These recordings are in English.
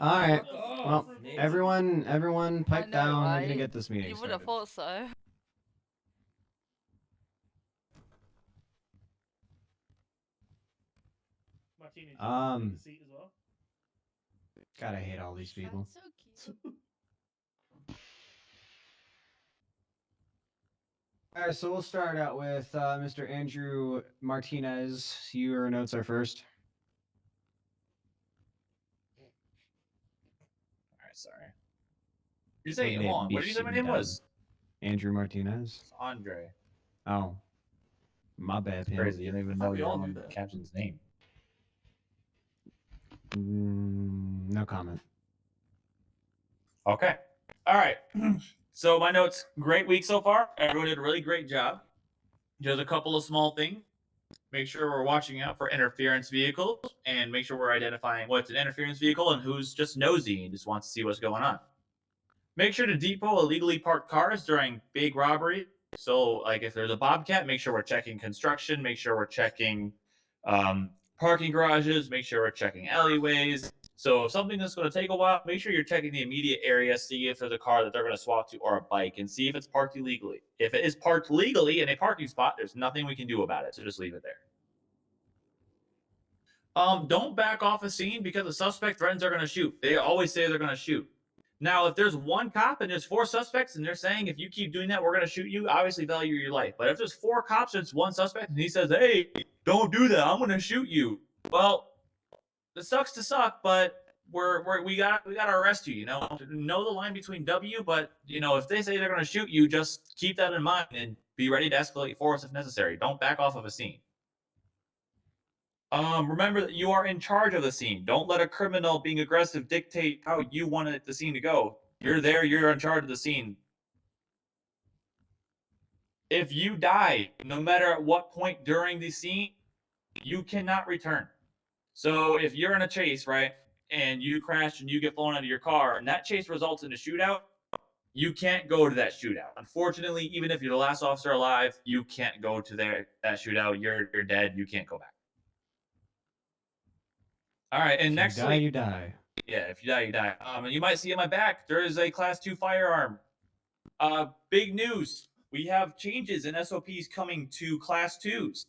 All right. Well, Oh, everyone, I pipe know, down. We're gonna right? get this meeting You would have started. thought so. Martina, do you want to take the seat as well? God, I hate all these people. That's so cute. All right, so we'll start out with Mr. Andrew Martinez. Your notes are first. All right, sorry. You say, hold on. What did you say my name was? Andrew Martinez. It's Andre. Oh, my bad, It's Pim. crazy. You don't even know your own captain's name. No comment. Okay. All right. So my notes, great week so far. Everyone did a really great job. Just a couple of small things. Make sure we're watching out for interference vehicles and make sure we're identifying what's an interference vehicle and who's just nosy and just wants to see what's going on. Make sure to depot illegally parked cars during big robbery. So, like if there's a Bobcat, make sure we're checking construction, make sure we're checking parking garages, make sure we're checking alleyways. So, if something that's going to take a while, make sure you're checking the immediate area, see if there's a car that they're going to swap to or a bike, and see if it's parked illegally. If it is parked legally in a parking spot, there's nothing we can do about it. So, just leave it there. Don't back off a scene because the suspect threatens they're going to shoot. They always say they're going to shoot. Now, if there's one cop and there's four suspects and they're saying if you keep doing that, we're going to shoot you, obviously value your life. But if there's four cops and it's one suspect and he says, hey, don't do that, I'm going to shoot you. Well, it sucks to suck, but we got to arrest you. Know the line between W, but if they say they're going to shoot you, just keep that in mind and be ready to escalate force if necessary. Don't back off of a scene. Remember that you are in charge of the scene. Don't let a criminal being aggressive dictate how you want the scene to go. You're there, you're in charge of the scene. If you die, no matter at what point during the scene, you cannot return. So if you're in a chase, right, and you crash and you get flown out of your car, and that chase results in a shootout, you can't go to that shootout. Unfortunately, even if you're the last officer alive, you can't go to that shootout. You're dead. You can't go back. All right, and next week, you die. Yeah, if you die, you die. And you might see on my back, there is a Class 2 firearm. Big news. We have changes in SOPs coming to Class 2s.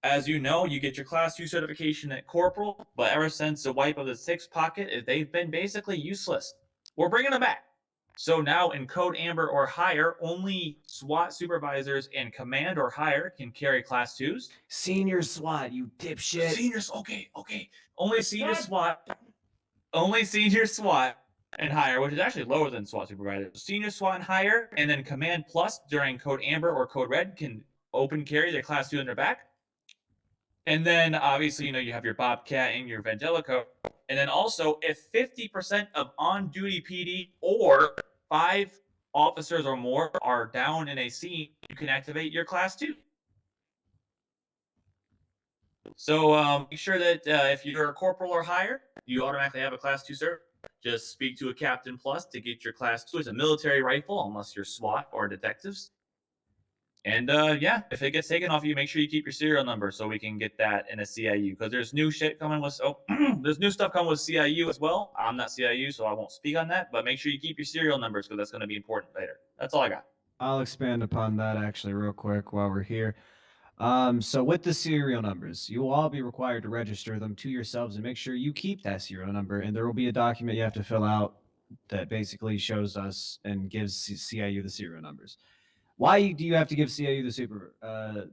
As you know, you get your Class 2 certification at Corporal, but ever since the wipe of the 6th pocket, they've been basically useless. We're bringing them back. So now in Code Amber or higher, only SWAT supervisors and Command or higher can carry Class 2s. Senior SWAT, you dipshit. Seniors, okay. Only senior SWAT and higher, which is actually lower than SWAT supervisor. Senior SWAT and higher, and then Command Plus during Code Amber or Code Red can open carry their Class 2 in their back. And then obviously, you have your Bobcat and your Vangelico. And then also, if 50% of on-duty PD or 5 officers or more are down in a scene, you can activate your Class 2. So make sure that if you're a corporal or higher, you automatically have a Class 2 cert. Just speak to a Captain Plus to get your Class 2. It's a military rifle, unless you're SWAT or detectives. And yeah, if it gets taken off you, make sure you keep your serial number so we can get that in a CIU. Because there's new shit coming with, there's new stuff coming with CIU as well. I'm not CIU, so I won't speak on that. But make sure you keep your serial numbers because that's going to be important later. That's all I got. I'll expand upon that actually real quick while we're here. So with the serial numbers, you will all be required to register them to yourselves and make sure you keep that serial number. And there will be a document you have to fill out that basically shows us and gives CIU the serial numbers. Why do you have to give CIU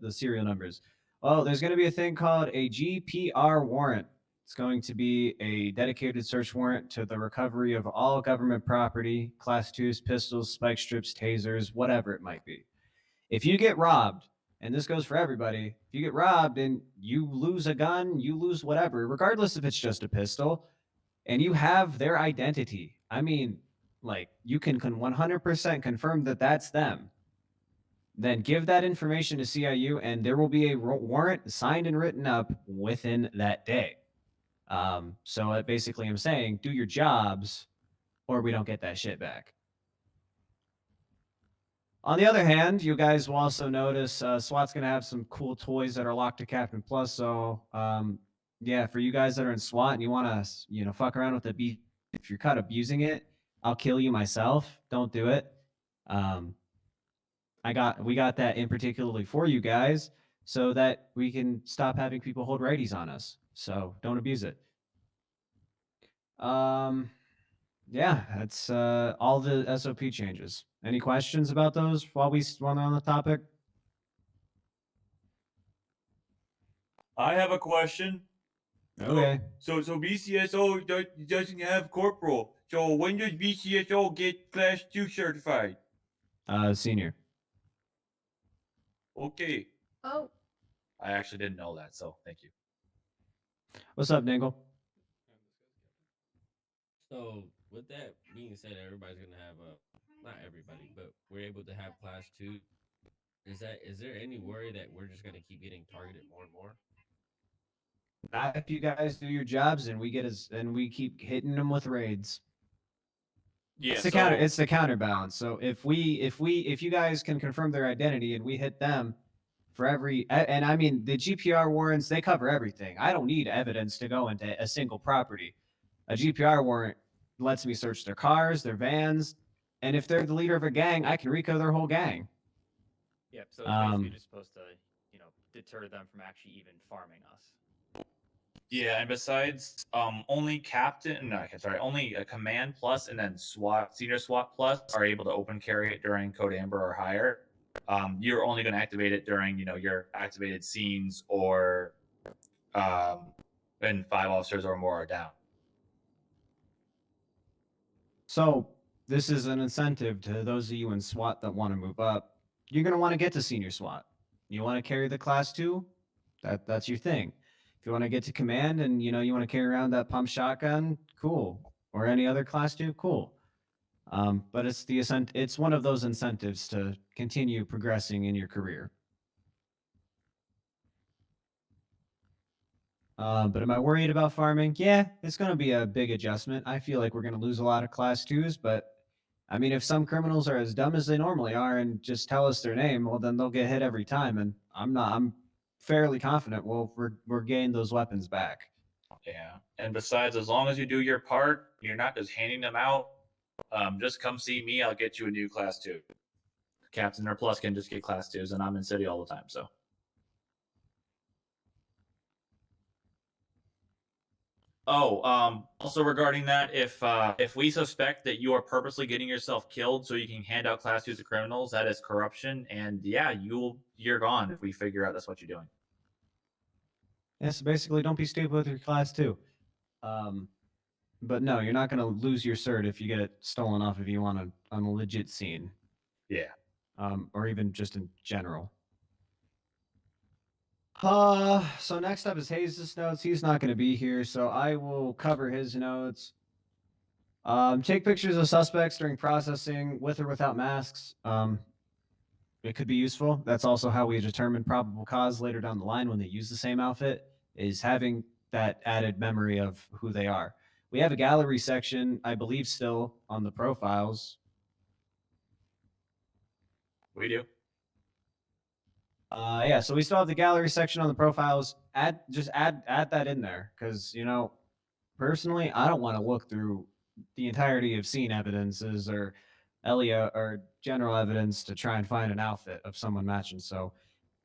the serial numbers? Well, there's going to be a thing called a GPR warrant. It's going to be a dedicated search warrant to the recovery of all government property, Class 2s, pistols, spike strips, tasers, whatever it might be. If you get robbed, and this goes for everybody, if you get robbed and you lose a gun, you lose whatever, regardless if it's just a pistol, and you have their identity, I mean, like you can 100% confirm that that's them, then give that information to CIU and there will be a warrant signed and written up within that day. So basically I'm saying do your jobs or we don't get that shit back. On the other hand, you guys will also notice SWAT's going to have some cool toys that are locked to Captain Plus. So yeah, for you guys that are in SWAT and you want to, fuck around with the If you're caught abusing it, I'll kill you myself. Don't do it. Um, we got that in particularly for you guys so that we can stop having people hold righties on us. So don't abuse it. Um, yeah, that's all the SOP changes. Any questions about those while we're on the topic? I have a question. Okay. So BCSO doesn't have corporal. So when does BCSO get class 2 certified? Senior. Okay. Oh, I actually didn't know that, so thank you. What's up, Dingle? So with that being said, everybody's gonna have not everybody, but we're able to have class two. Is there any worry that we're just gonna keep getting targeted more and more? Not if you guys do your jobs and we keep hitting them with raids. Yeah, It's the counterbalance. So if you guys can confirm their identity and we hit them for and I mean the GPR warrants, they cover everything. I don't need evidence to go into a single property. A GPR warrant lets me search their cars, their vans, and if they're the leader of a gang, I can RICO their whole gang. Yep. So it's basically just supposed to, deter them from actually even farming us. Yeah, and besides, only captain, no, okay, sorry, only a command plus and then SWAT, senior SWAT plus are able to open carry it during code amber or higher. You're only going to activate it during, your activated scenes or when 5 officers or more are down. So this is an incentive to those of you in SWAT that want to move up. You're going to want to get to senior SWAT. You want to carry the class 2? That's your thing. If you want to get to command and you want to carry around that pump shotgun, cool. Or any other class 2, cool. But it's one of those incentives to continue progressing in your career. But am I worried about farming? Yeah, it's going to be a big adjustment. I feel like we're going to lose a lot of class 2s, but I mean, if some criminals are as dumb as they normally are and just tell us their name, well, then they'll get hit every time. And I'm fairly confident we're getting those weapons back. Yeah. And besides, as long as you do your part, you're not just handing them out. Just come see me. I'll get you a new class 2. Captain or plus can just get class 2s, and I'm in city all the time, so. Oh, also regarding that, if we suspect that you are purposely getting yourself killed so you can hand out class 2s to criminals, that is corruption, and yeah, you're gone if we figure out that's what you're doing. Yeah, so basically, don't be stupid with your class 2. But no, you're not going to lose your cert if you get it stolen off of you on a legit scene. Yeah. Or even just in general. So next up is Hayes' notes. He's not going to be here, so I will cover his notes. Take pictures of suspects during processing with or without masks. It could be useful. That's also how we determine probable cause later down the line when they use the same outfit, is having that added memory of who they are. We have a gallery section, I believe, still on the profiles. We do. Yeah, so we still have the gallery section on the profiles. Add that in there because personally, I don't want to look through the entirety of scene evidences or Elia or general evidence to try and find an outfit of someone matching. So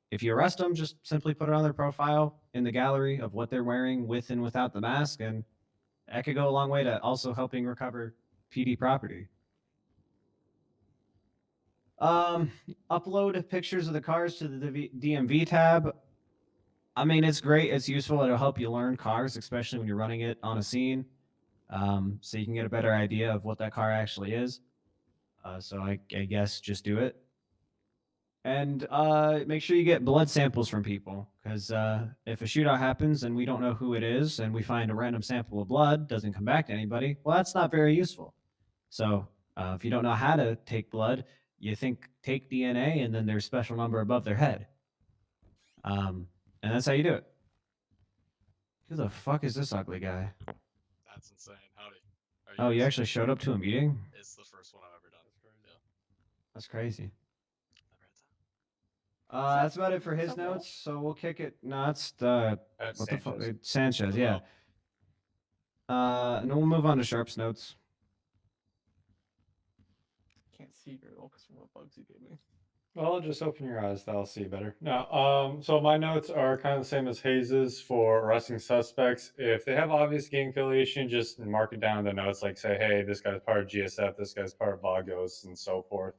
if you arrest them, just simply put it on their profile in the gallery of what they're wearing with and without the mask, and that could go a long way to also helping recover PD property. Upload pictures of the cars to the DMV tab. I mean, it's great. It's useful. It'll help you learn cars, especially when you're running it on a scene. So you can get a better idea of what that car actually is. So I guess just do it. And make sure you get blood samples from people, because if a shootout happens and we don't know who it is and we find a random sample of blood, doesn't come back to anybody, well, that's not very useful. So if you don't know how to take blood, you take DNA and then their special number above their head. And that's how you do it. Who the fuck is this ugly guy? That's insane. Howdy. Oh, you actually showed up to a meeting? It's the first one I've ever done. Yeah. That's crazy. Never had That's about it for his notes. So we'll kick it. No, it's That's what the fuck? Sanchez. Sanchez, yeah. And then we'll move on to Sharp's notes. Can't see very well because from what bugs you gave me. Well, just open your eyes. That'll see better. Now, so my notes are kind of the same as Hayes's for arresting suspects. If they have obvious gang affiliation, just mark it down in the notes, like say, hey, this guy's part of GSF, this guy's part of Vagos, and so forth.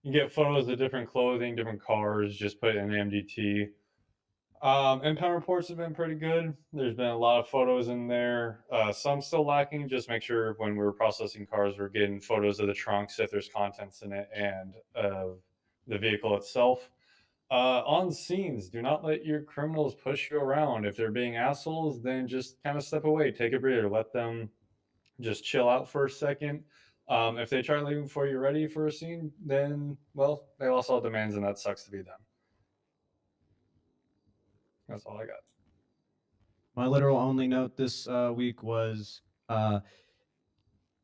You get photos of different clothing, different cars, just put it in the MDT. Impound reports have been pretty good. There's been a lot of photos in there. Some still lacking. Just make sure when we're processing cars, we're getting photos of the trunks if there's contents in it and of the vehicle itself. On scenes, do not let your criminals push you around. If they're being assholes, then just kind of step away, take a breather, let them just chill out for a second. If they try leaving before you're ready for a scene, then, well, they lost all demands and that sucks to be them. That's all I got. My literal only note this week was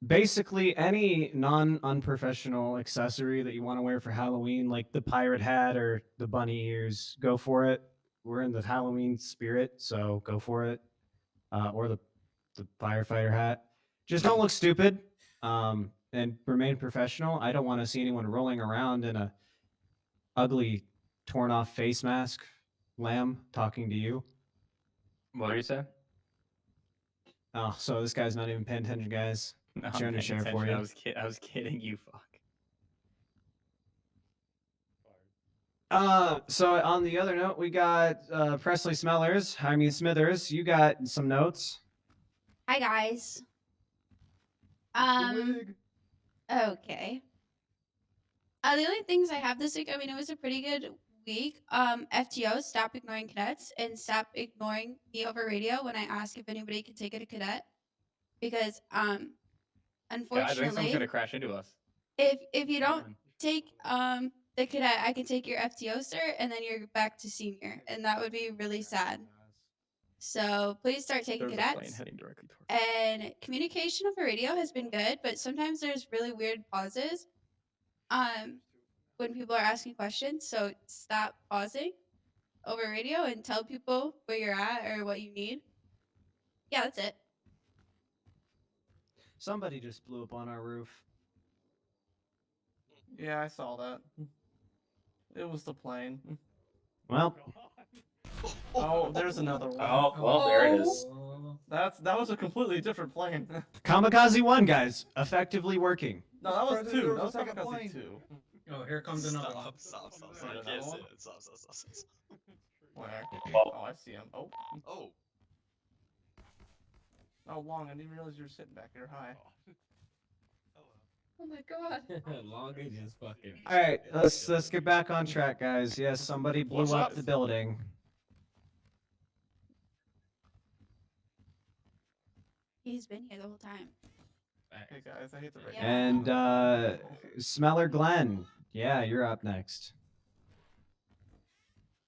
basically any non-unprofessional accessory that you want to wear for Halloween, like the pirate hat or the bunny ears, go for it. We're in the Halloween spirit, so go for it. Or the firefighter hat. Just don't look stupid, and remain professional. I don't want to see anyone rolling around in a ugly, torn off face mask. Lamb talking to you. What are you saying? Oh, so this guy's not even paying attention, guys. No, Trying to paying share for attention. you. I was kidding you. Fuck. So on the other note, we got Presley Smithers. You got some notes. Hi guys. Okay. The only things I have this week, I mean, it was a pretty good week. FTO, stop ignoring cadets and stop ignoring me over radio when I ask if anybody can take a cadet, because God, I think someone's unfortunately, gonna crash into us. if you don't take the cadet, I can take your FTO cert and then you're back to senior, and that would be really sad. So please start taking There's a plane cadets. heading directly towards. And communication over radio has been good, but sometimes there's really weird pauses when people are asking questions. So stop pausing over radio and tell people where you're at or what you need. Yeah, that's it. Somebody just blew up on our roof. Yeah, I saw that. It was the plane. Well, Oh, there's another one. Oh, well, there it is. That was a completely different plane. Kamikaze 1, guys, effectively working. No, that was Surprised two. there That was was a second Kamikaze plane. 2. Oh, here comes another one. Stop. Yeah, I another can't see one? it. Stop. Where? Well- Oh, I see him. Oh. Oh. Oh, Long, I didn't realize you were sitting back here. Hi. Oh my god. Long as just fucking. All right, let's get back on track, guys. Yes, somebody blew What's up up? the building. He's been here the whole time. Hey guys, I hate the radio. And Smeller Glenn, yeah, you're up next.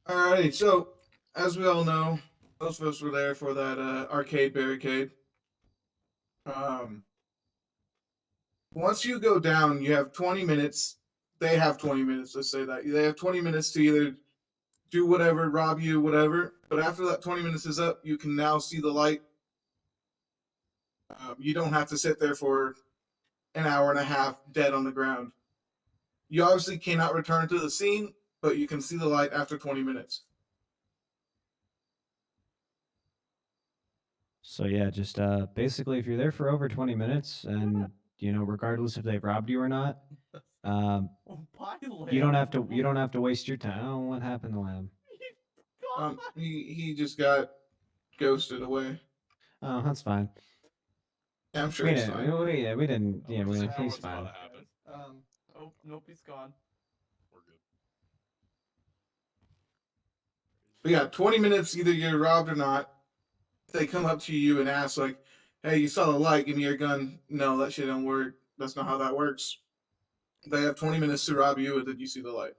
Alrighty, so as we all know, most of us were there for that arcade barricade. Once you go down, you have 20 minutes. They have 20 minutes. Let's say that they have 20 minutes to either do whatever, rob you, whatever. But after that 20 minutes is up, you can now see the light. You don't have to sit there for an hour and a half dead on the ground. You obviously cannot return to the scene, but you can see the light after 20 minutes. So yeah, just basically, if you're there for over 20 minutes, and regardless if they've robbed you or not, Oh, bye, you don't have Lamb. to waste your time. Oh, what happened to Lamb? He just got ghosted away. Oh, that's fine. Yeah, I'm sure We he's didn't. fine. We didn't. Yeah, Just ignore he's what's about fine. to happen. Oh, nope, he's gone. We're good. But yeah, 20 minutes, either you're robbed or not. They come up to you and ask, like, hey, you saw the light, give me your gun. No, that shit don't work. That's not how that works. They have 20 minutes to rob you, and then you see the light.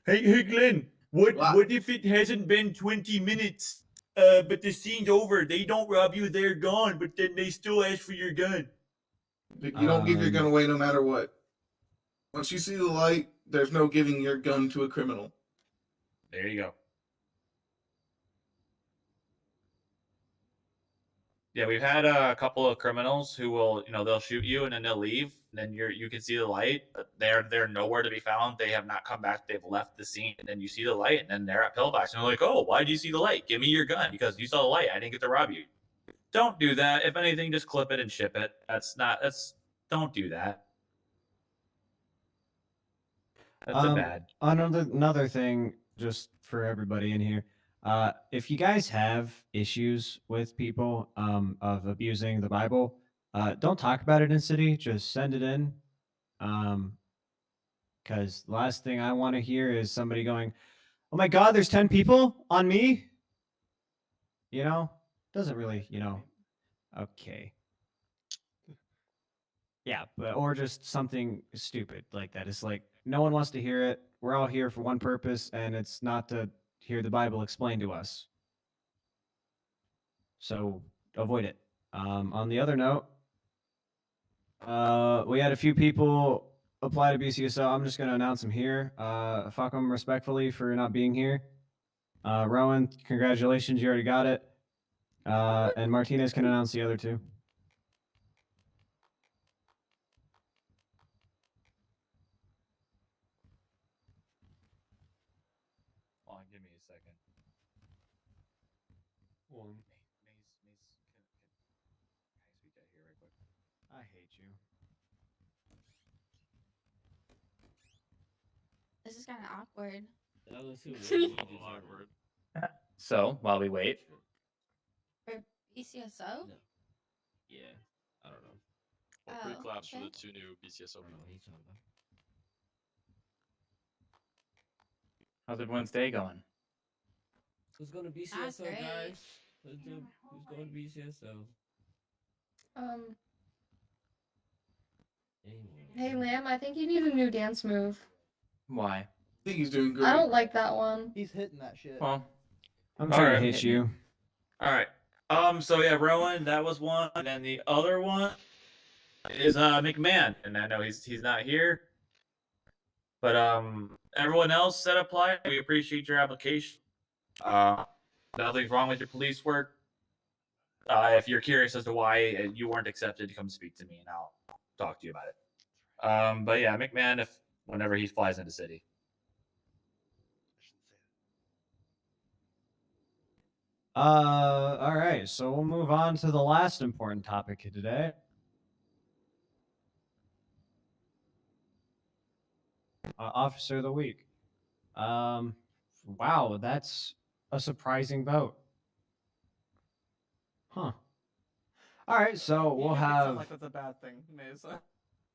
Hey, Glenn. What What? if it hasn't been 20 minutes, but the scene's over? They don't rob you, they're gone, but then they still ask for your gun. You don't give your gun Um, away no matter what. Once you see the light, there's no giving your gun to a criminal. There you go. Yeah, we've had a couple of criminals who will, they'll shoot you and then they'll leave. And then you can see the light, but they're nowhere to be found. They have not come back. They've left the scene, and then you see the light, and then they're at pillbox, and they're like, "Oh, why do you see the light? Give me your gun because you saw the light. I didn't get to rob you." Don't do that. If anything, just clip it and ship it. Don't do that. That's a bad. Another thing, just for everybody in here, if you guys have issues with people of abusing the Bible, don't talk about it in city. Just send it in, because the last thing I want to hear is somebody going, "Oh my God, there's 10 people on me." Doesn't really, okay. Yeah, or just something stupid like that. It's like no one wants to hear it. We're all here for one purpose, and it's not to hear the Bible explained to us. So avoid it. On the other note, we had a few people apply to BCSO. I'm just going to announce them here. Fuck them respectfully for not being here. Rowan, congratulations, you already got it. And Martinez can announce the other two. Hold on, give me a second. One. Mace, can I speak out here right quick? I hate you. This is kind of awkward. That was who you Awkward. So while we wait, For BCSO? No. Yeah, I don't know. Well, free Oh, claps for okay. the 2 new BCSO I don't know what people. he's talking about. how's everyone's day going? Who's going to Not BCSO, great. guys? Who's going to BCSO? Anyone? Hey, Lamb, I think you need a new dance move. Why? I think he's doing great. I don't like that one. He's hitting that shit. Well, I'm trying to Alright. hit you. All right. So yeah, Rowan, that was one, and then the other one is McMahon, and I know he's not here, but everyone else that applied, we appreciate your application. Nothing's wrong with your police work. If you're curious as to why you weren't accepted, come speak to me, and I'll talk to you about it. But yeah, McMahon, whenever he flies into city. All right, so we'll move on to the last important topic of today. Officer of the Week. Wow, that's a surprising vote. Huh. All right, so You we'll make it sound have. like that's a bad thing, Maze.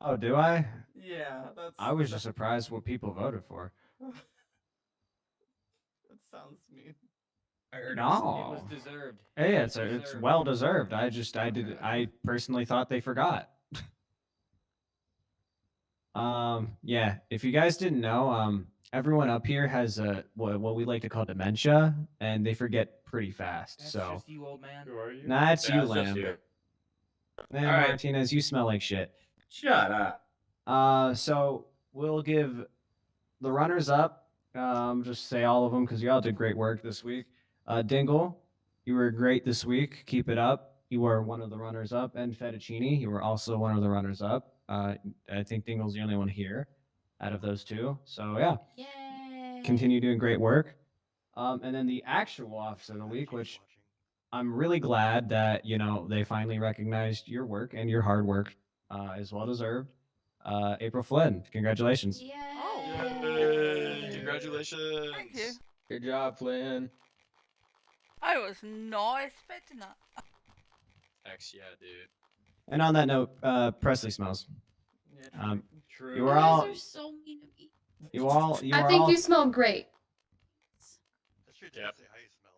Oh, do I? Yeah, that's. I was just surprised what people voted for. That sounds mean. I heard it No. was deserved. Hey, It it's was it's deserved. well deserved. I personally thought they forgot. Yeah, if you guys didn't know, everyone up here has what we like to call dementia, and they forget pretty fast. That's So just you, old man. Who are you? nah, it's Yeah, you, it's just Lamb. you. Man, All right. Martinez, you smell like shit. Shut up. So we'll give the runners up. Just say all of them because y'all did great work this week. Dingle, you were great this week. Keep it up. You were one of the runners up, and Fettuccine, you were also one of the runners up. I think Dingle's the only one here out of those two. So yeah, Yay. continue doing great work. And then the actual officer of the week, which I'm really glad that they finally recognized your work and your hard work is well deserved. April Flynn, congratulations. Yay. Yay! Congratulations. Thank you. Good job, Flynn. I was not expecting that. Hex yeah, dude. And on that note, Presley smells. Yeah, true. You were You guys all are so mean to me. you all you I were think all you smell great. That's true. Yep. Say how you smell.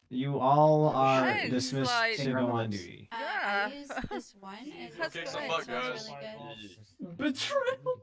you all are Thanks, dismissed like- to go on duty. I Yeah. used this one, and Go kick it some smells butt, guys. really good. Betrayal.